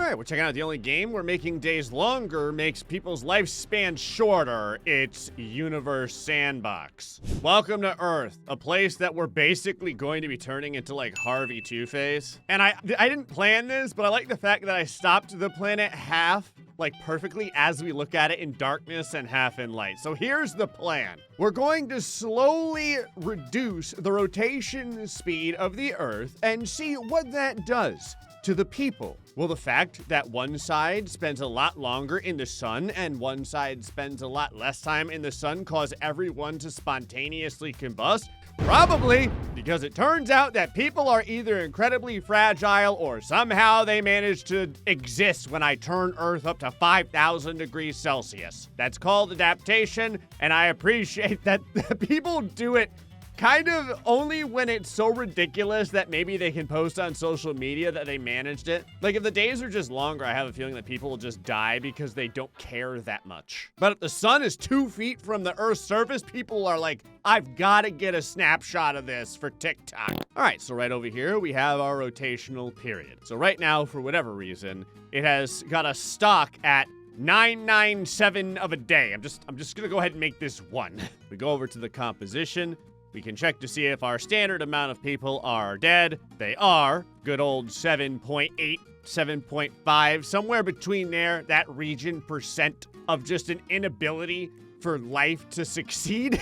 Alright, we're checking out the only game where making days longer makes people's lifespan shorter. It's Universe Sandbox. Welcome to Earth, a place that we're basically going to be turning into like Harvey Two-Face. And I didn't plan this, but I like the fact that I stopped the planet half, like perfectly as we look at it in darkness and half in light. So here's the plan. We're going to slowly reduce the rotation speed of the Earth and see what that does to the people. Will the fact that one side spends a lot longer in the sun and one side spends a lot less time in the sun cause everyone to spontaneously combust? Probably, because it turns out that people are either incredibly fragile or somehow they manage to exist when I turn Earth up to 5,000 degrees Celsius. That's called adaptation, and I appreciate that people do it kind of only when it's so ridiculous that maybe they can post on social media that they managed it. Like, if the days are just longer, I have a feeling that people will just die because they don't care that much. But if the sun is 2 feet from the Earth's surface, people are like, I've got to get a snapshot of this for TikTok. All right, so right over here, we have our rotational period. So right now, for whatever reason, it has got a stock at 997 of a day. I'm just gonna go ahead and make this one. We go over to the composition. We can check to see if our standard amount of people are dead. They are. Good old 7.8, 7.5, somewhere between there, that region percent of just an inability for life to succeed.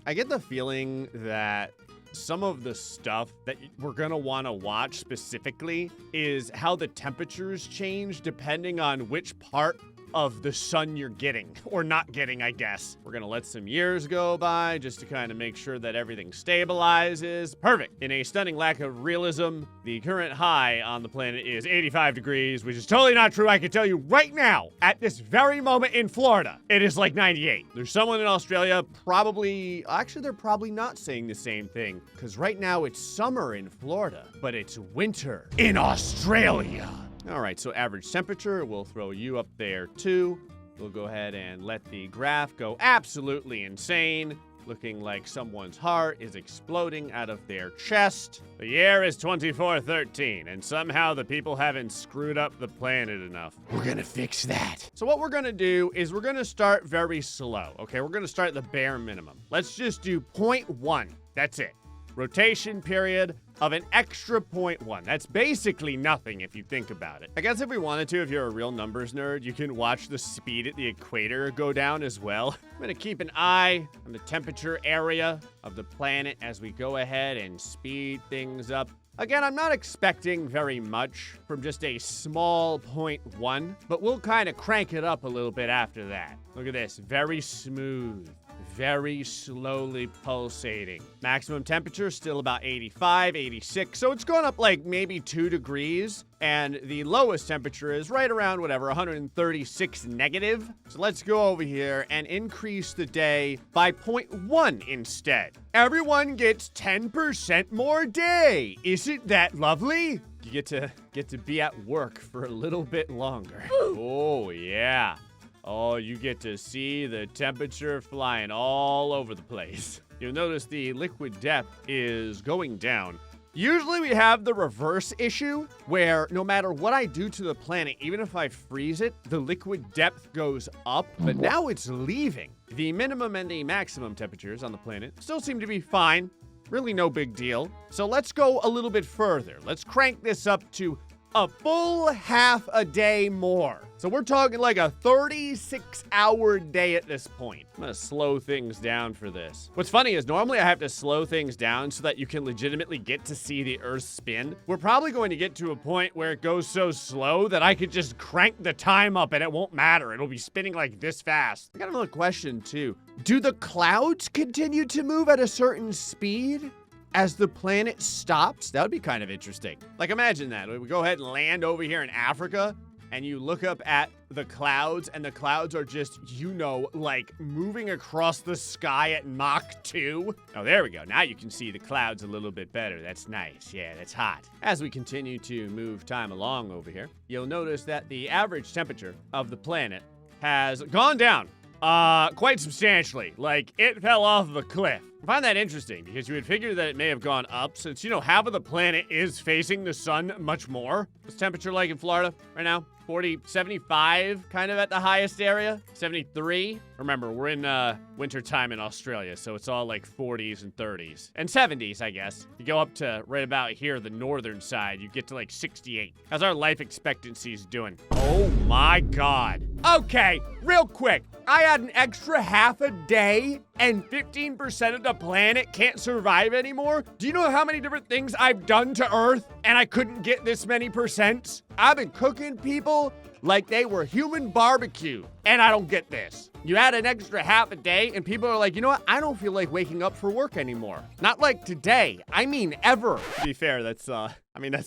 I get the feeling that some of the stuff that we're gonna wanna watch specifically is how the temperatures change depending on which part of the sun you're getting, or not getting, I guess. We're gonna let some years go by just to kind of make sure that everything stabilizes. Perfect. In a stunning lack of realism, the current high on the planet is 85 degrees, which is totally not true. I can tell you right now, at this very moment in Florida, it is like 98. There's someone in Australia actually they're probably not saying the same thing, because right now it's summer in Florida, but it's winter in Australia. All right, so average temperature, we'll throw you up there too. We'll go ahead and let the graph go absolutely insane, looking like someone's heart is exploding out of their chest. The year is 2413, and somehow the people haven't screwed up the planet enough. We're gonna fix that. So what we're gonna do is we're gonna start very slow, okay? We're gonna start the bare minimum. Let's just do 0.1, that's it. Rotation period of an extra 0.1. That's basically nothing if you think about it. I guess if we wanted to, if you're a real numbers nerd, you can watch the speed at the equator go down as well. I'm gonna keep an eye on the temperature area of the planet as we go ahead and speed things up. Again, I'm not expecting very much from just a small 0.1, but we'll kind of crank it up a little bit after that. Look at this, very smooth. Very slowly pulsating. Maximum temperature still about 85, 86. So it's going up like maybe 2 degrees. And the lowest temperature is right around whatever, 136 negative. So let's go over here and increase the day by 0.1 instead. Everyone gets 10% more day. Isn't that lovely? You get to be at work for a little bit longer. Oh, yeah. Oh, you get to see the temperature flying all over the place. You'll notice the liquid depth is going down. Usually we have the reverse issue where no matter what I do to the planet, even if I freeze it, the liquid depth goes up, but now it's leaving. The minimum and the maximum temperatures on the planet still seem to be fine. Really no big deal. So let's go a little bit further. Let's crank this up to a full half a day more. So we're talking like a 36-hour day at this point. I'm gonna slow things down for this. What's funny is normally I have to slow things down so that you can legitimately get to see the Earth spin. We're probably going to get to a point where it goes so slow that I could just crank the time up and it won't matter. It'll be spinning like this fast. I got another question too. Do the clouds continue to move at a certain speed as the planet stops? That would be kind of interesting. Like, imagine that. We go ahead and land over here in Africa, and you look up at the clouds, and the clouds are just, like moving across the sky at Mach 2. Oh, there we go. Now you can see the clouds a little bit better. That's nice. Yeah, that's hot. As we continue to move time along over here, you'll notice that the average temperature of the planet has gone down quite substantially. Like, it fell off of a cliff. I find that interesting because you would figure that it may have gone up since, you know, half of the planet is facing the sun much more. What's temperature like in Florida right now? 40, 75 kind of at the highest area, 73. Remember, we're in winter time in Australia, so it's all like 40s and 30s and 70s, I guess. You go up to right about here, the northern side, you get to like 68. How's our life expectancies doing? Oh my God. Okay, real quick. I had an extra half a day and 15% of the planet can't survive anymore. Do you know how many different things I've done to Earth and I couldn't get this many percents? I've been cooking people like they were human barbecue, and I don't get this. You add an extra half a day, and people are like, you know what? I don't feel like waking up for work anymore. Not like today. I mean, ever. To be fair, that's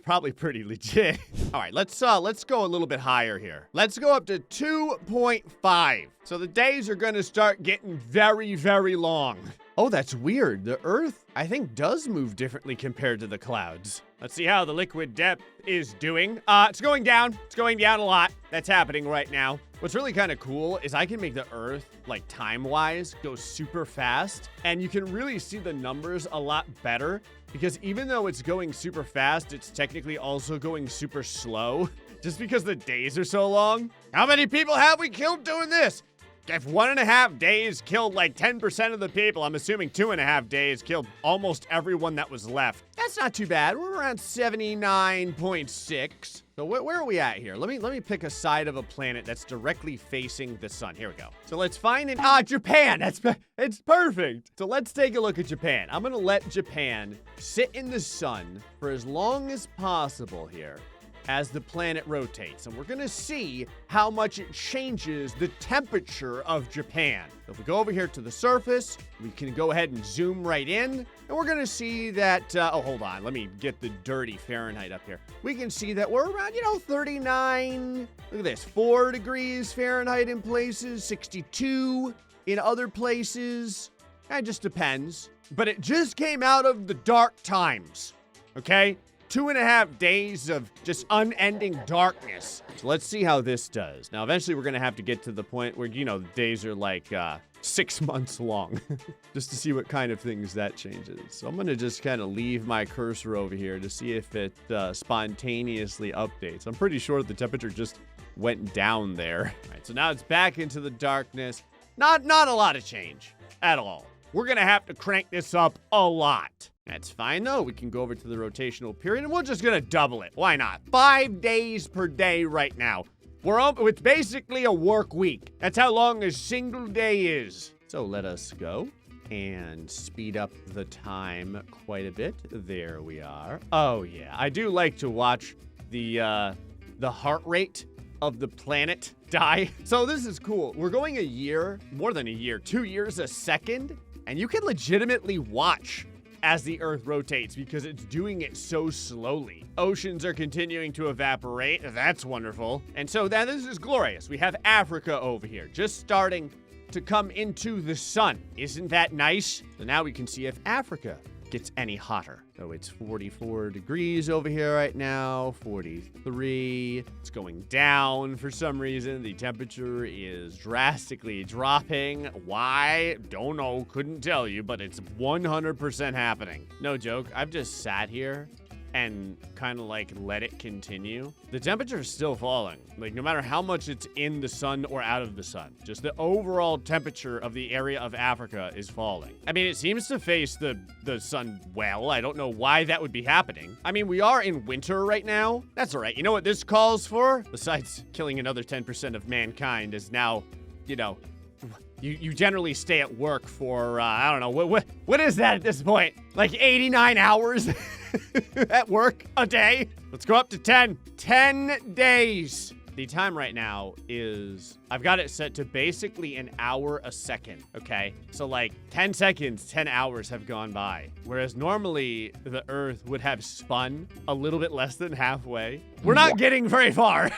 probably pretty legit. All right, let's go a little bit higher here. Let's go up to 2.5. So the days are gonna start getting very, very long. Oh, that's weird. The Earth, I think, does move differently compared to the clouds. Let's see how the liquid depth is doing. It's going down. It's going down a lot. That's happening right now. What's really kind of cool is I can make the Earth, like time-wise, go super fast. And you can really see the numbers a lot better because even though it's going super fast, it's technically also going super slow just because the days are so long. How many people have we killed doing this? If 1.5 days killed like 10% of the people, I'm assuming 2.5 days killed almost everyone that was left. That's not too bad. We're around 79.6. So where are we at here? Let me pick a side of a planet that's directly facing the sun. Here we go. So let's find Japan. It's perfect. So let's take a look at Japan. I'm gonna let Japan sit in the sun for as long as possible here as the planet rotates, and we're gonna see how much it changes the temperature of Japan. So if we go over here to the surface, we can go ahead and zoom right in, and we're gonna see that, oh, hold on, let me get the dirty Fahrenheit up here. We can see that we're around, 39, look at this, 4 degrees Fahrenheit in places, 62 in other places. It just depends. But it just came out of the dark times, okay? 2.5 days of just unending darkness. So let's see how this does. Now, eventually we're gonna have to get to the point where, the days are like 6 months long just to see what kind of things that changes. So I'm gonna just kind of leave my cursor over here to see if it spontaneously updates. I'm pretty sure the temperature just went down there. All right, so now it's back into the darkness. Not a lot of change at all. We're gonna have to crank this up a lot. That's fine, though. We can go over to the rotational period, and we're just gonna double it. Why not? 5 days per day right now. It's basically a work week. That's how long a single day is. So let us go and speed up the time quite a bit. There we are. Oh, yeah. I do like to watch the heart rate of the planet die. So this is cool. We're going a year, more than a year, 2 years a second, and you can legitimately watch as the Earth rotates because it's doing it so slowly. Oceans are continuing to evaporate. That's wonderful. And so this is glorious. We have Africa over here, just starting to come into the sun. Isn't that nice? So now we can see if Africa gets any hotter. So it's 44 degrees over here right now, 43. It's going down for some reason. The temperature is drastically dropping. Why? Don't know, couldn't tell you, but it's 100% happening. No joke, I've just sat here and kind of like let it continue. The temperature is still falling. Like no matter how much it's in the sun or out of the sun, just the overall temperature of the area of Africa is falling. I mean, it seems to face the sun well. I don't know why that would be happening. I mean, we are in winter right now. That's all right. You know what this calls for? Besides killing another 10% of mankind is now, you generally stay at work for, I don't know, what is that at this point? Like 89 hours at work a day? Let's go up to 10. 10 days. The time right now is, I've got it set to basically an hour a second, okay? So like 10 seconds, 10 hours have gone by. Whereas normally the Earth would have spun a little bit less than halfway. We're not getting very far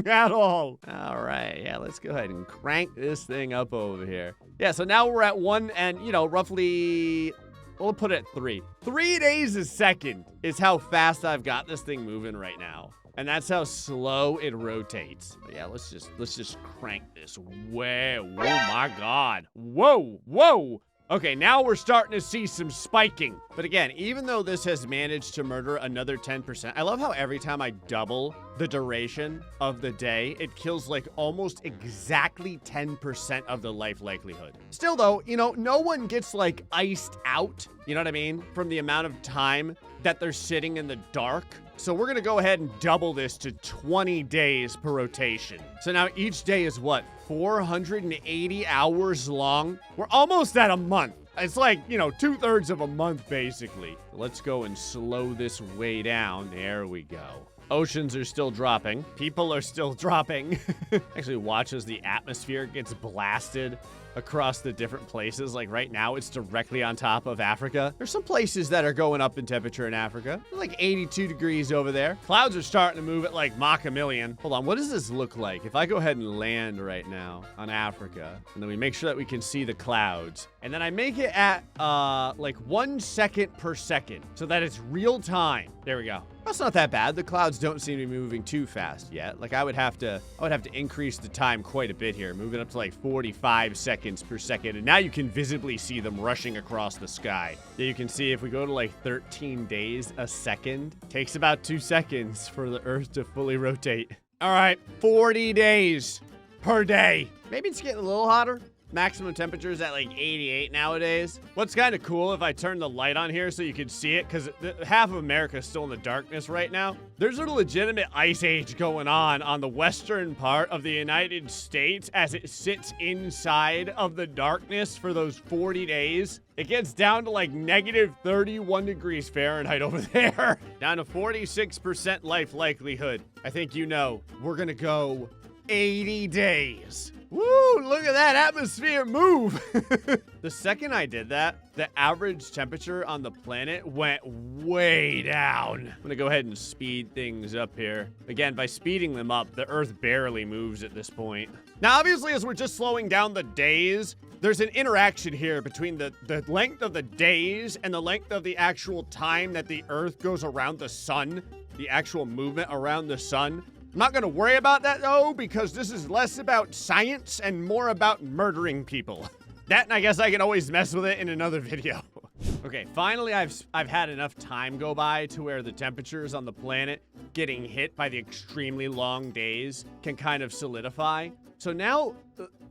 at all. All right, yeah, let's go ahead and crank this thing up over here. Yeah, so now we're at 1 and, roughly, we'll put it at 3. 3 days a second is how fast I've got this thing moving right now. And that's how slow it rotates. But yeah, let's just crank this way. Oh my God. Whoa. Okay, now we're starting to see some spiking. But again, even though this has managed to murder another 10%, I love how every time I double the duration of the day, it kills like almost exactly 10% of the life likelihood. Still though, you know, no one gets like iced out, you know what I mean? From the amount of time that they're sitting in the dark. So we're gonna go ahead and double this to 20 days per rotation. So now each day is what, 480 hours long? We're almost at a month. It's like, you know, 2/3 of a month basically. Let's go and slow this way down. There we go. Oceans are still dropping. People are still dropping. Actually, watch as the atmosphere gets blasted across the different places. Like right now, it's directly on top of Africa. There's some places that are going up in temperature in Africa. Like 82 degrees over there. Clouds are starting to move at like Mach a million. Hold on, what does this look like? If I go ahead and land right now on Africa, and then we make sure that we can see the clouds, and then I make it at like 1 second per second, so that it's real time. There we go. That's not that bad. The clouds don't seem to be moving too fast yet. Like I would have to increase the time quite a bit here, moving up to like 45 seconds per second. And now you can visibly see them rushing across the sky. You can see if we go to like 13 days a second, takes about 2 seconds for the Earth to fully rotate. All right, 40 days per day. Maybe it's getting a little hotter. Maximum temperature is at like 88 nowadays. What's kind of cool if I turn the light on here so you can see it, because half of America is still in the darkness right now. There's a legitimate ice age going on the western part of the United States as it sits inside of the darkness for those 40 days. It gets down to like negative 31 degrees Fahrenheit over there. Down to 46% life likelihood. I think you know, we're gonna go 80 days. Woo, look at that atmosphere move. The second I did that, the average temperature on the planet went way down. I'm gonna go ahead and speed things up here. Again, by speeding them up, the Earth barely moves at this point. Now, obviously, as we're just slowing down the days, there's an interaction here between the length of the days and the length of the actual time that the Earth goes around the sun, the actual movement around the sun. I'm not gonna worry about that though, because this is less about science and more about murdering people. That, and I guess I can always mess with it in another video. Okay, finally I've had enough time go by to where the temperatures on the planet getting hit by the extremely long days can kind of solidify. So now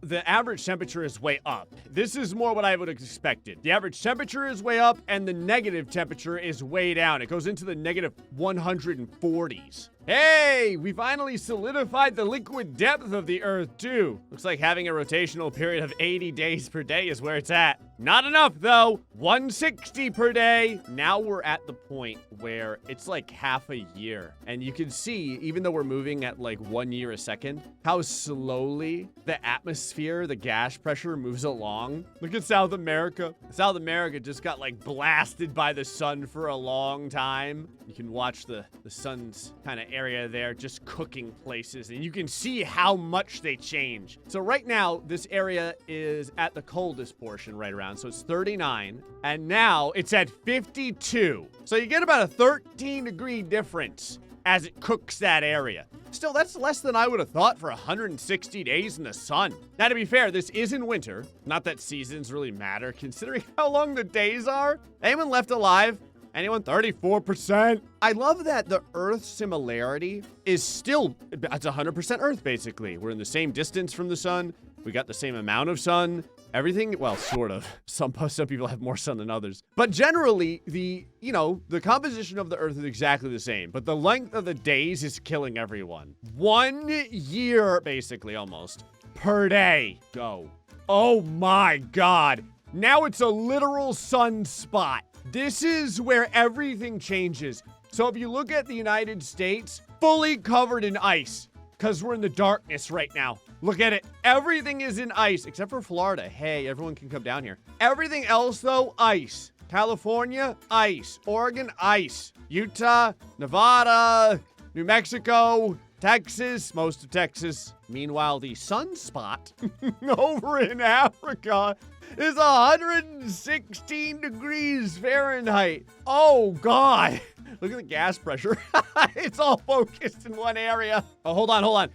the average temperature is way up. This is more what I would have expected. The average temperature is way up and the negative temperature is way down. It goes into the negative 140s. Hey, we finally solidified the liquid depth of the Earth too. Looks like having a rotational period of 80 days per day is where it's at. Not enough though, 160 per day. Now we're at the point where it's like half a year. And you can see, even though we're moving at like 1 year a second, how slowly the atmosphere, the gas pressure moves along. Look at South America. South America just got like blasted by the sun for a long time. You can watch the sun's kind of area there just cooking places, and you can see how much they change. So right now, this area is at the coldest portion right around, so it's 39, and now it's at 52. So you get about a 13-degree difference as it cooks that area. Still, that's less than I would have thought for 160 days in the sun. Now, to be fair, this is in winter. Not that seasons really matter, considering how long the days are. Anyone left alive? Anyone? 34%. I love that the Earth similarity is still, it's 100% Earth, basically. We're in the same distance from the sun. We got the same amount of sun. Everything, well, sort of. Some people have more sun than others. But generally, the composition of the Earth is exactly the same. But the length of the days is killing everyone. 1 year, basically, almost, per day. Go. Oh my God. Now it's a literal sunspot. This is where everything changes. So if you look at the United States, fully covered in ice, because we're in the darkness right now. Look at it. Everything is in ice, except for Florida. Hey, everyone can come down here. Everything else, though, ice. California, ice. Oregon, ice. Utah, Nevada, New Mexico, Texas, most of Texas. Meanwhile, the sunspot over in Africa is 116 degrees Fahrenheit. Oh, God. Look at the gas pressure. It's all focused in one area. Oh, hold on.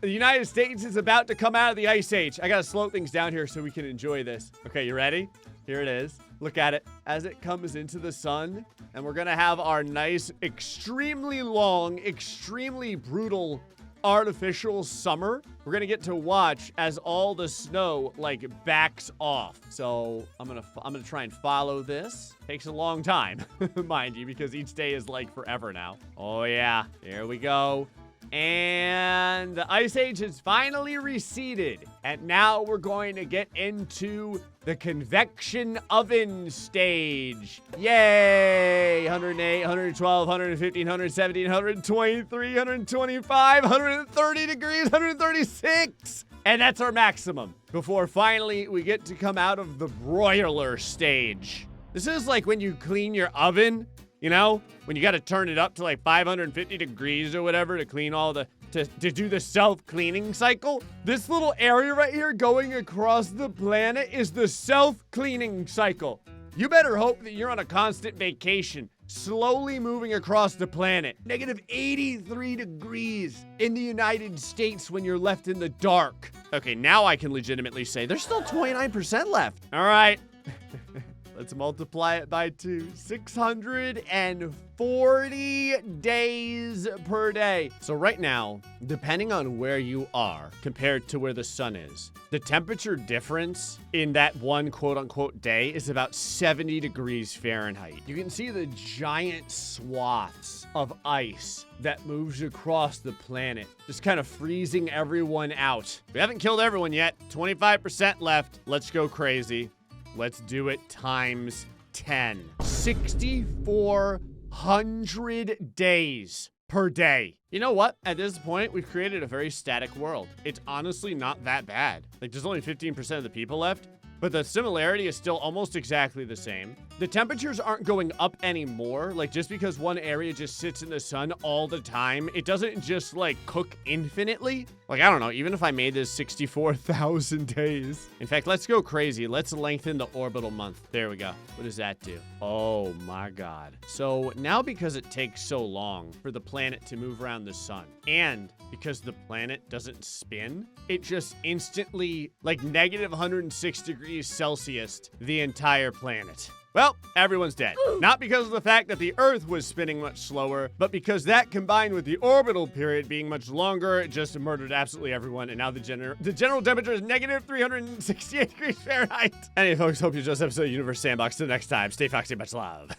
The United States is about to come out of the ice age. I gotta slow things down here so we can enjoy this. Okay, you ready? Here it is. Look at it as it comes into the sun. And we're gonna have our nice, extremely long, extremely brutal artificial summer. We're gonna get to watch as all the snow like backs off. So I'm gonna try and follow this. Takes a long time, mind you, because each day is like forever now. Oh yeah, here we go. And the ice age has finally receded. And now we're going to get into the convection oven stage. Yay! 108, 112, 115, 117, 123, 125, 130 degrees, 136. And that's our maximum before finally we get to come out of the broiler stage. This is like when you clean your oven. You know, when you got to turn it up to like 550 degrees or whatever to clean all the, to do the self-cleaning cycle. This little area right here going across the planet is the self-cleaning cycle. You better hope that you're on a constant vacation, slowly moving across the planet. Negative 83 degrees in the United States when you're left in the dark. Okay, now I can legitimately say there's still 29% left. All right. Let's multiply it by 2. 640 days per day. So right now, depending on where you are compared to where the sun is, the temperature difference in that one quote-unquote day is about 70 degrees Fahrenheit. You can see the giant swaths of ice that moves across the planet, just kind of freezing everyone out. We haven't killed everyone yet. 25% left. Let's go crazy. Let's do it times 10. 6,400 days per day. You know what? At this point, we've created a very static world. It's honestly not that bad. Like, there's only 15% of the people left, but the similarity is still almost exactly the same. The temperatures aren't going up anymore. Like, just because one area just sits in the sun all the time, it doesn't just, like, cook infinitely. Like, I don't know, even if I made this 64,000 days. In fact, let's go crazy. Let's lengthen the orbital month. There we go. What does that do? Oh, my God. So now because it takes so long for the planet to move around the sun, and because the planet doesn't spin, it just instantly, like, negative 106 degrees Celsius the entire planet. Well, everyone's dead. Not because of the fact that the Earth was spinning much slower, but because that combined with the orbital period being much longer, it just murdered absolutely everyone, and now the general temperature is negative 368 degrees Fahrenheit. Anyway, folks, hope you enjoyed this episode of Universe Sandbox. Till next time, stay foxy, much love.